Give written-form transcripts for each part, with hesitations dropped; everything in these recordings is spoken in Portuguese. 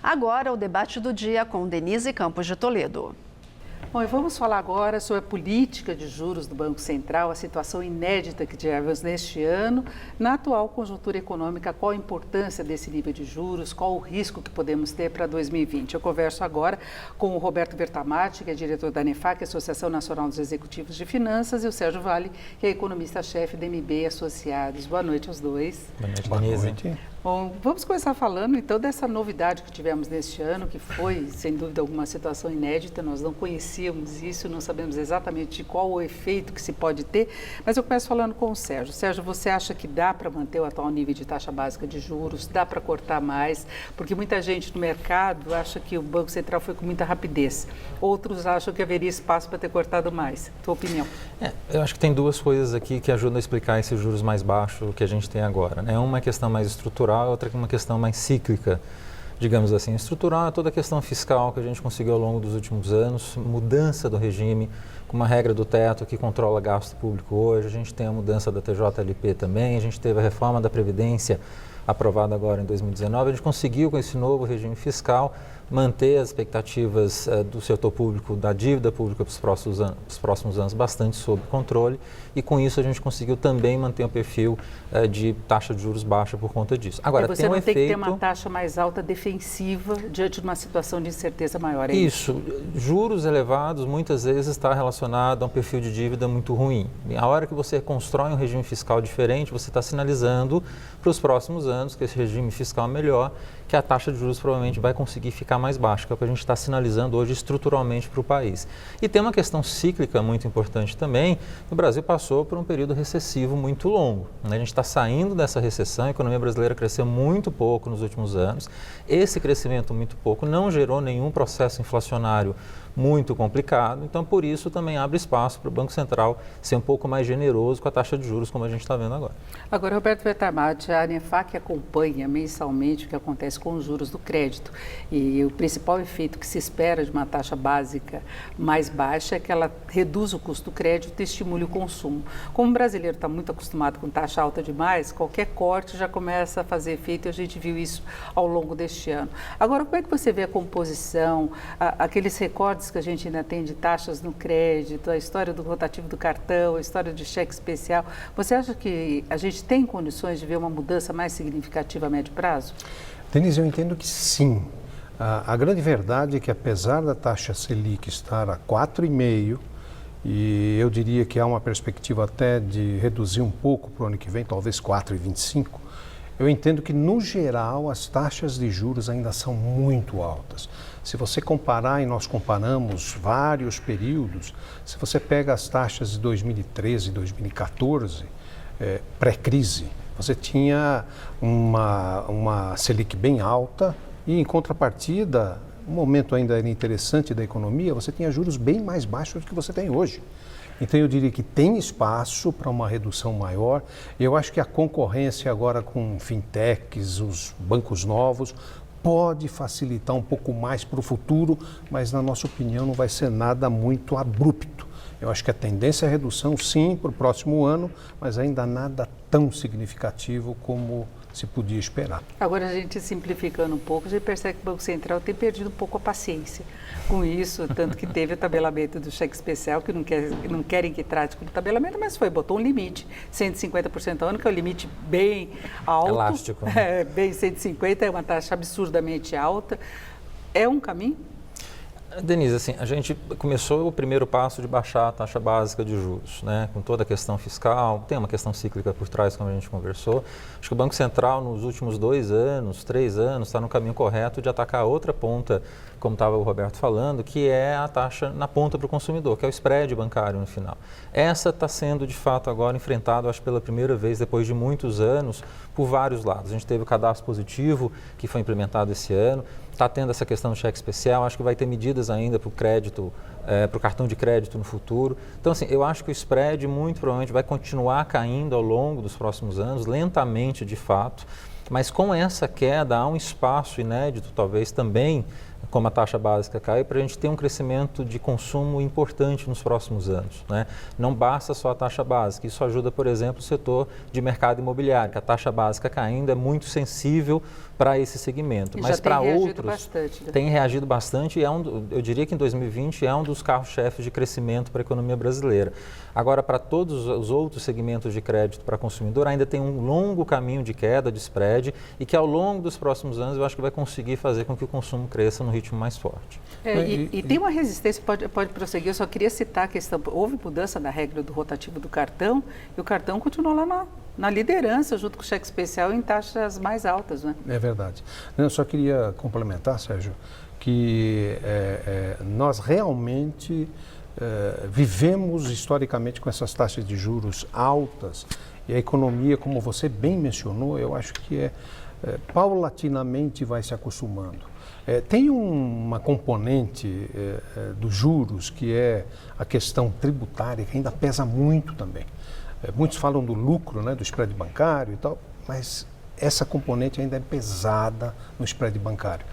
Agora, o debate do dia com Denise Campos de Toledo. Bom, e vamos falar agora sobre a política de juros do Banco Central, a situação inédita que tivemos neste ano, na atual conjuntura econômica, qual a importância desse nível de juros, qual o risco que podemos ter para 2020. Eu converso agora com o Roberto Bertamatti, que é diretor da ANEFAC, Associação Nacional dos Executivos de Finanças, e o Sérgio Vale, que é economista-chefe da MB Associados. Boa noite aos dois. Boa noite. Bom, vamos começar falando então dessa novidade que tivemos neste ano, que foi, sem dúvida alguma, situação inédita. Nós não conhecíamos isso, não sabemos exatamente qual o efeito que se pode ter, mas eu começo falando com o Sérgio. Sérgio, você acha que dá para manter o atual nível de taxa básica de juros? Dá para cortar mais? Porque muita gente no mercado acha que o Banco Central foi com muita rapidez. Outros acham que haveria espaço para ter cortado mais. Tua opinião? Eu acho que tem duas coisas aqui que ajudam a explicar esses juros mais baixos que a gente tem agora, né? Uma é questão mais estrutural, outra é uma questão mais cíclica, digamos assim. Estrutural é toda a questão fiscal que a gente conseguiu ao longo dos últimos anos, mudança do regime, com uma regra do teto que controla gasto público hoje, a gente tem a mudança da TJLP também, a gente teve a reforma da Previdência aprovada agora em 2019, a gente conseguiu com esse novo regime fiscal manter as expectativas do setor público, da dívida pública para os próximos anos bastante sob controle e com isso a gente conseguiu também manter um perfil de taxa de juros baixa por conta disso. Agora, você tem um não tem efeito... que ter uma taxa mais alta defensiva diante de uma situação de incerteza maior, é isso? Juros elevados muitas vezes está relacionado a um perfil de dívida muito ruim. A hora que você constrói um regime fiscal diferente, você está sinalizando para os próximos anos que esse regime fiscal é melhor, que a taxa de juros provavelmente vai conseguir ficar mais baixa, que é o que a gente está sinalizando hoje estruturalmente para o país. E tem uma questão cíclica muito importante também. O Brasil passou por um período recessivo muito longo, né? A gente está saindo dessa recessão, a economia brasileira cresceu muito pouco nos últimos anos. Esse crescimento muito pouco não gerou nenhum processo inflacionário muito complicado, então por isso também abre espaço para o Banco Central ser um pouco mais generoso com a taxa de juros, como a gente está vendo agora. Agora, Roberto Bertamatti, a ANEFAC acompanha mensalmente o que acontece com os juros do crédito e o principal efeito que se espera de uma taxa básica mais baixa é que ela reduz o custo do crédito e estimule o consumo. Como o brasileiro está muito acostumado com taxa alta demais, qualquer corte já começa a fazer efeito e a gente viu isso ao longo deste ano. Agora, como é que você vê a composição, aqueles recortes que a gente ainda tem de taxas no crédito, a história do rotativo do cartão, a história de cheque especial? Você acha que a gente tem condições de ver uma mudança mais significativa a médio prazo? Denise, eu entendo que sim. A grande verdade é que apesar da taxa Selic estar a 4,5%, e eu diria que há uma perspectiva até de reduzir um pouco para o ano que vem, talvez 4,25%, eu entendo que, no geral, as taxas de juros ainda são muito altas. Se você comparar, e nós comparamos vários períodos, se você pega as taxas de 2013 e 2014, pré-crise, você tinha uma Selic bem alta e, em contrapartida, um momento ainda interessante da economia, você tinha juros bem mais baixos do que você tem hoje. Então, eu diria que tem espaço para uma redução maior. Eu acho que a concorrência agora com fintechs, os bancos novos, pode facilitar um pouco mais para o futuro, mas, na nossa opinião, não vai ser nada muito abrupto. Eu acho que a tendência é a redução, sim, para o próximo ano, mas ainda nada tão significativo como se podia esperar. Agora, a gente simplificando um pouco, a gente percebe que o Banco Central tem perdido um pouco a paciência com isso, tanto que teve o tabelamento do cheque especial, que não querem que trate como tabelamento, mas botou um limite, 150% ao ano, que é um limite bem alto. Elástico. Né? Bem 150%, é uma taxa absurdamente alta. É um caminho? Denise, assim, a gente começou o primeiro passo de baixar a taxa básica de juros, né? Com toda a questão fiscal, tem uma questão cíclica por trás, como a gente conversou. Acho que o Banco Central, nos últimos 2 anos, 3 anos, está no caminho correto de atacar a outra ponta, como estava o Roberto falando, que é a taxa na ponta para o consumidor, que é o spread bancário no final. Essa está sendo, de fato, agora enfrentada, acho, pela primeira vez, depois de muitos anos, por vários lados. A gente teve o cadastro positivo, que foi implementado esse ano, está tendo essa questão do cheque especial, acho que vai ter medidas ainda para o crédito, para o cartão de crédito no futuro. Então, assim, eu acho que o spread muito provavelmente vai continuar caindo ao longo dos próximos anos, lentamente de fato. Mas com essa queda há um espaço inédito, talvez também, como a taxa básica cai, para a gente ter um crescimento de consumo importante nos próximos anos, né? Não basta só a taxa básica, isso ajuda, por exemplo, o setor de mercado imobiliário, que a taxa básica caindo é muito sensível para esse segmento. Mas para outros, bastante, né? Tem reagido bastante e eu diria que em 2020 é um dos carros-chefes de crescimento para a economia brasileira. Agora, para todos os outros segmentos de crédito para consumidor, ainda tem um longo caminho de queda de spread e que ao longo dos próximos anos eu acho que vai conseguir fazer com que o consumo cresça no ritmo mais forte. E tem uma resistência, pode prosseguir, eu só queria citar a questão, houve mudança na regra do rotativo do cartão e o cartão continuou lá na liderança, junto com o cheque especial, em taxas mais altas, né? É verdade. Eu só queria complementar, Sérgio, que nós realmente vivemos historicamente com essas taxas de juros altas e a economia, como você bem mencionou, eu acho que paulatinamente vai se acostumando. Tem uma componente dos juros que é a questão tributária, que ainda pesa muito também. Muitos falam do lucro, né, do spread bancário e tal, mas essa componente ainda é pesada no spread bancário.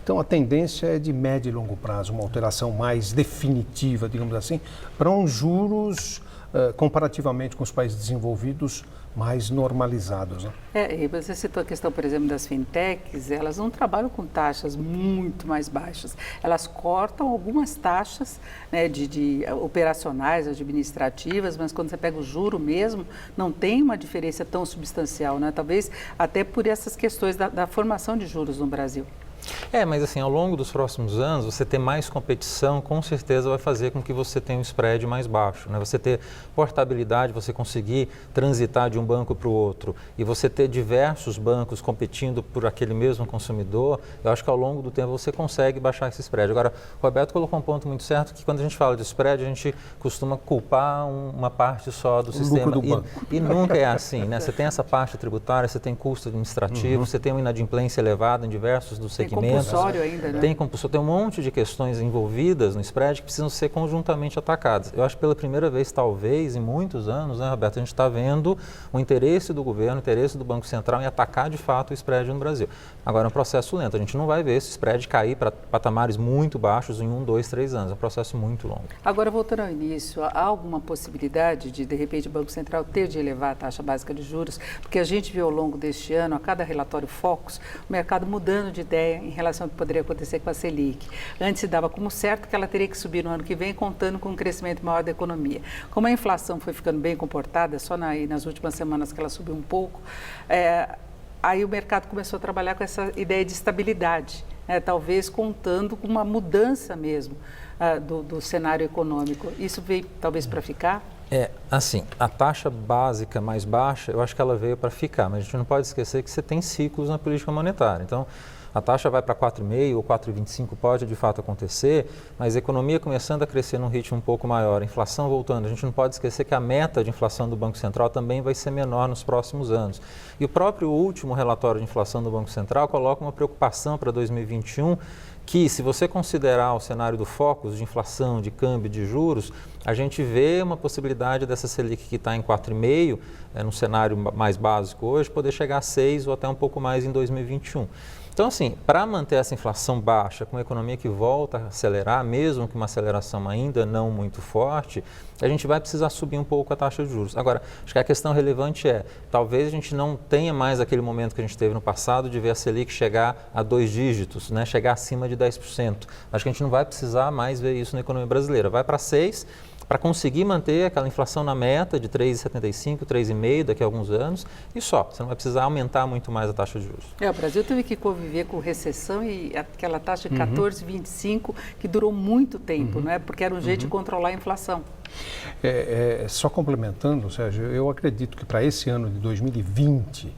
Então, a tendência é de médio e longo prazo, uma alteração mais definitiva, digamos assim, para uns juros, comparativamente com os países desenvolvidos, mais normalizados, né? E você citou a questão, por exemplo, das fintechs, elas não trabalham com taxas muito mais baixas. Elas cortam algumas taxas, né, de operacionais, administrativas, mas quando você pega o juro mesmo, não tem uma diferença tão substancial, né? Talvez até por essas questões da formação de juros no Brasil. Mas assim, ao longo dos próximos anos, você ter mais competição, com certeza vai fazer com que você tenha um spread mais baixo, né? Você ter portabilidade, você conseguir transitar de um banco para o outro e você ter diversos bancos competindo por aquele mesmo consumidor, eu acho que ao longo do tempo você consegue baixar esse spread. Agora, o Roberto colocou um ponto muito certo, que quando a gente fala de spread, a gente costuma culpar uma parte só do sistema. Lucro do banco. E nunca é assim, né? Você tem essa parte tributária, você tem custo administrativo, você tem uma inadimplência elevada em diversos dos segmentos. Tem compulsório ainda, né? Tem compulsório, tem um monte de questões envolvidas no spread que precisam ser conjuntamente atacadas. Eu acho que pela primeira vez, talvez, em muitos anos, né, Roberto, a gente está vendo o interesse do governo, o interesse do Banco Central em atacar de fato o spread no Brasil. Agora é um processo lento, a gente não vai ver esse spread cair para patamares muito baixos em 1, 2, 3 anos, é um processo muito longo. Agora, voltando ao início, há alguma possibilidade de repente, o Banco Central ter de elevar a taxa básica de juros? Porque a gente viu ao longo deste ano, a cada relatório Focus, o mercado mudando de ideia em relação ao que poderia acontecer com a Selic. Antes se dava como certo que ela teria que subir no ano que vem, contando com um crescimento maior da economia. Como a inflação foi ficando bem comportada, só nas últimas semanas que ela subiu um pouco, aí o mercado começou a trabalhar com essa ideia de estabilidade, né? Talvez contando com uma mudança mesmo do cenário econômico. Isso veio talvez para ficar? Assim, a taxa básica mais baixa, eu acho que ela veio para ficar, mas a gente não pode esquecer que você tem ciclos na política monetária. Então, a taxa vai para 4,5% ou 4,25%, pode de fato acontecer, mas a economia começando a crescer num ritmo um pouco maior, a inflação voltando, a gente não pode esquecer que a meta de inflação do Banco Central também vai ser menor nos próximos anos. E o próprio último relatório de inflação do Banco Central coloca uma preocupação para 2021, que se você considerar o cenário do Focus de inflação, de câmbio, de juros, a gente vê uma possibilidade dessa Selic que está em 4,5%, no cenário mais básico hoje, poder chegar a 6% ou até um pouco mais em 2021. Então, assim, para manter essa inflação baixa, com uma economia que volta a acelerar, mesmo com uma aceleração ainda não muito forte, a gente vai precisar subir um pouco a taxa de juros. Agora, acho que a questão relevante talvez a gente não tenha mais aquele momento que a gente teve no passado de ver a Selic chegar a 2 dígitos, né, chegar acima de 10%. Acho que a gente não vai precisar mais ver isso na economia brasileira. Vai para 6%, para conseguir manter aquela inflação na meta de 3,75%, 3,5% daqui a alguns anos, e só. Você não vai precisar aumentar muito mais a taxa de juros. O Brasil teve que conviver com recessão e aquela taxa de 14,25% que durou muito tempo, não é? Porque era um jeito de controlar a inflação. Só complementando, Sérgio, eu acredito que para esse ano de 2020,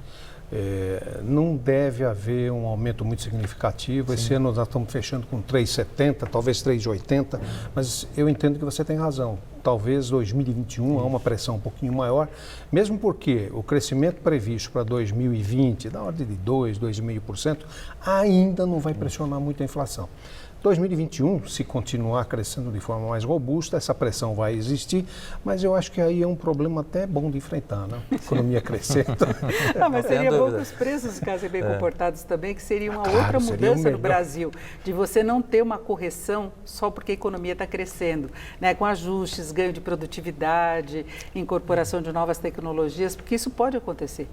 não deve haver um aumento muito significativo. Sim. Esse ano nós estamos fechando com 3,70, talvez 3,80, mas eu entendo que você tem razão. Talvez 2021 há uma pressão um pouquinho maior, mesmo porque o crescimento previsto para 2020, da ordem de 2,5%, ainda não vai pressionar muito a inflação. 2021, se continuar crescendo de forma mais robusta, essa pressão vai existir, mas eu acho que aí é um problema até bom de enfrentar, né? A economia crescendo. Mas seria bom que os preços ficassem bem comportados também, que seria uma outra mudança no Brasil, de você não ter uma correção só porque a economia está crescendo, né? Com ajustes, ganho de produtividade, incorporação de novas tecnologias, porque isso pode acontecer.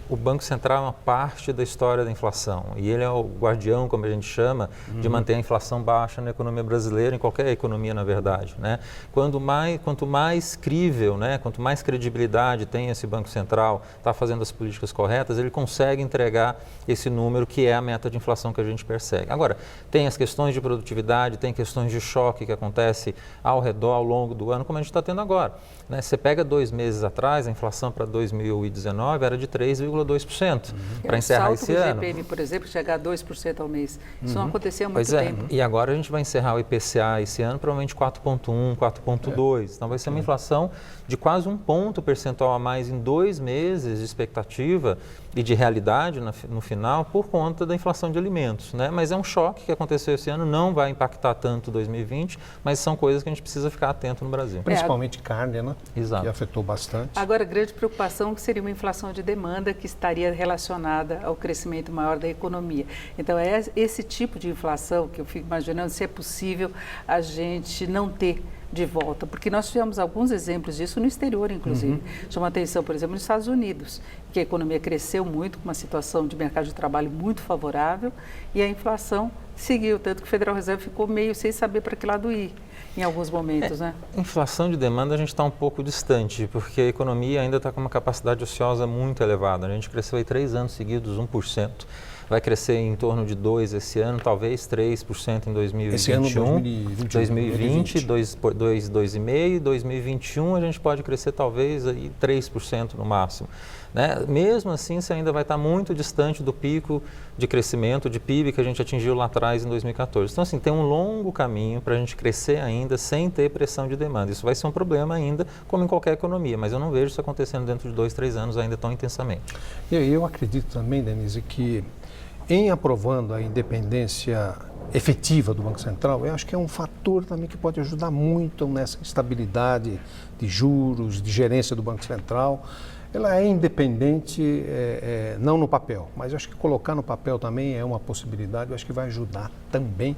O Banco Central é uma parte da história da inflação e ele é o guardião, como a gente chama, de manter a inflação baixa na economia brasileira, em qualquer economia, na verdade, né? Quanto mais crível, né? Quanto mais credibilidade tem esse Banco Central, está fazendo as políticas corretas, ele consegue entregar esse número que é a meta de inflação que a gente persegue. Agora, tem as questões de produtividade, tem questões de choque que acontece ao redor, ao longo do ano, como a gente está tendo agora, né? Você pega 2 meses atrás, a inflação para 2019 era de 3,2%, para encerrar esse ano. O GPM, por exemplo, chegar a 2% ao mês. Isso não acontecia há muito tempo. E agora a gente vai encerrar o IPCA esse ano provavelmente 4,1, 4,2. Então vai ser uma inflação de quase 1 ponto percentual a mais em 2 meses de expectativa e de realidade no final por conta da inflação de alimentos, né? Mas é um choque que aconteceu esse ano, não vai impactar tanto 2020, mas são coisas que a gente precisa ficar atento no Brasil. Principalmente carne, né? Exato. Que afetou bastante. Agora, a grande preocupação que seria uma inflação de demanda que estaria relacionada ao crescimento maior da economia. Então, é esse tipo de inflação que eu fico imaginando se é possível a gente não ter de volta, porque nós tivemos alguns exemplos disso no exterior, inclusive. Chama atenção, por exemplo, nos Estados Unidos, que a economia cresceu muito, com uma situação de mercado de trabalho muito favorável, e a inflação seguiu, tanto que o Federal Reserve ficou meio sem saber para que lado ir em alguns momentos, né? Inflação de demanda a gente está um pouco distante, porque a economia ainda está com uma capacidade ociosa muito elevada. A gente cresceu aí 3 anos seguidos, 1%. Vai crescer em torno de 2% esse ano, talvez 3% em 2021. Esse ano, 2020, 2,5%. 2021 a gente pode crescer talvez aí 3% no máximo, né? Mesmo assim, você ainda vai estar muito distante do pico de crescimento de PIB que a gente atingiu lá atrás em 2014. Então, assim, tem um longo caminho para a gente crescer ainda sem ter pressão de demanda. Isso vai ser um problema ainda, como em qualquer economia, mas eu não vejo isso acontecendo dentro de 2, 3 anos ainda tão intensamente. Eu acredito também, Denise, que em aprovando a independência efetiva do Banco Central, eu acho que é um fator também que pode ajudar muito nessa estabilidade de juros, de gerência do Banco Central. Ela é independente, não no papel, mas eu acho que colocar no papel também é uma possibilidade. Eu acho que vai ajudar também.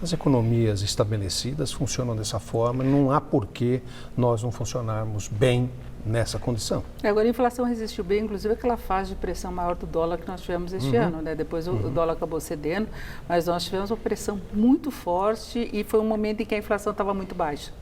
As economias estabelecidas funcionam dessa forma, não há por que nós não funcionarmos bem nessa condição. Agora, a inflação resistiu bem, inclusive aquela fase de pressão maior do dólar que nós tivemos este ano, né? Depois o dólar acabou cedendo, mas nós tivemos uma pressão muito forte e foi um momento em que a inflação estava muito baixa.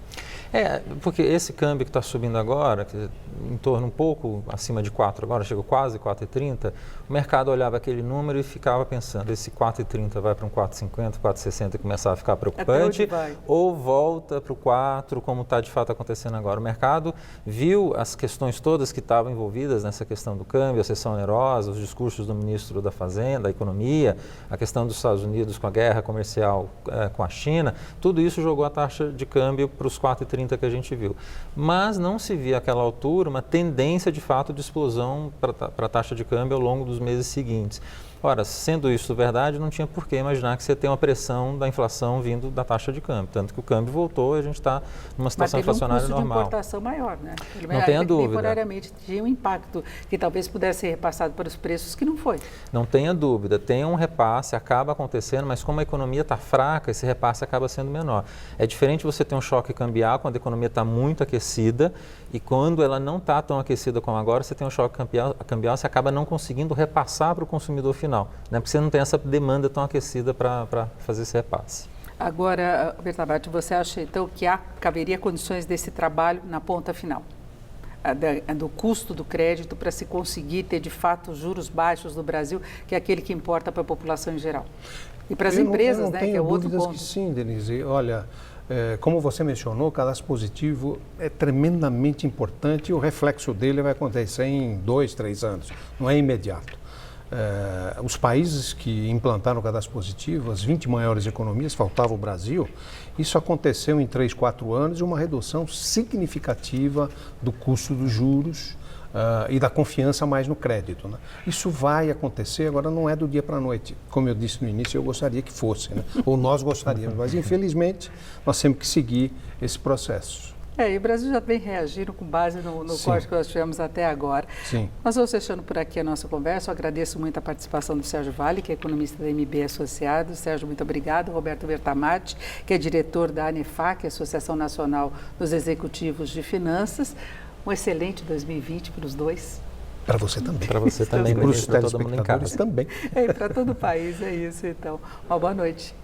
Porque esse câmbio que está subindo agora, que em torno um pouco acima de 4, agora chegou quase 4,30, o mercado olhava aquele número e ficava pensando, esse 4,30 vai para um 4,50, 4,60 e começava a ficar preocupante, ou volta para o 4, como está de fato acontecendo agora. O mercado viu as questões todas que estavam envolvidas nessa questão do câmbio, a sessão onerosa, os discursos do ministro da Fazenda, da Economia, a questão dos Estados Unidos com a guerra comercial com a China, tudo isso jogou a taxa de câmbio para os 4,30 que a gente viu. Mas não se via àquela altura uma tendência de fato de explosão para a taxa de câmbio ao longo dos meses seguintes. Ora, sendo isso verdade, não tinha por que imaginar que você tem uma pressão da inflação vindo da taxa de câmbio. Tanto que o câmbio voltou e a gente está numa situação inflacionária normal. Mas teve um custo de importação maior, né? Não tenha dúvida. Temporariamente tinha um impacto que talvez pudesse ser repassado para os preços, que não foi. Não tenha dúvida. Tem um repasse, acaba acontecendo, mas como a economia está fraca, esse repasse acaba sendo menor. É diferente você ter um choque cambial quando a economia está muito aquecida e quando ela não está tão aquecida como agora, você tem um choque cambial, você acaba não conseguindo repassar para o consumidor final. Né? Porque você não tem essa demanda tão aquecida para fazer esse repasse. Agora, Bertabatti, você acha então que caberia condições desse trabalho na ponta final? Do custo do crédito para se conseguir ter de fato juros baixos no Brasil, que é aquele que importa para a população em geral? E para as empresas, né, que é outro ponto. Que sim, Denise. Olha, como você mencionou, o cadastro positivo é tremendamente importante e o reflexo dele vai acontecer em 2, 3 anos, não é imediato. Os países que implantaram o cadastro positivo, as 20 maiores economias, faltava o Brasil, isso aconteceu em 3, 4 anos e uma redução significativa do custo dos juros e da confiança mais no crédito, né? Isso vai acontecer, agora não é do dia para a noite. Como eu disse no início, eu gostaria que fosse, né? Ou nós gostaríamos, mas infelizmente nós temos que seguir esse processo. E o Brasil já vem reagindo com base no corte que nós tivemos até agora. Sim. Nós vamos fechando por aqui a nossa conversa. Eu agradeço muito a participação do Sérgio Vale, que é economista da MB Associados. Sérgio, muito obrigado. Roberto Bertamati, que é diretor da ANEFAC, Associação Nacional dos Executivos de Finanças. Um excelente 2020 para os dois. Para você também. Para você também, para os todo mundo em casa. telespectadores também. Para todo o país, é isso então. Uma boa noite.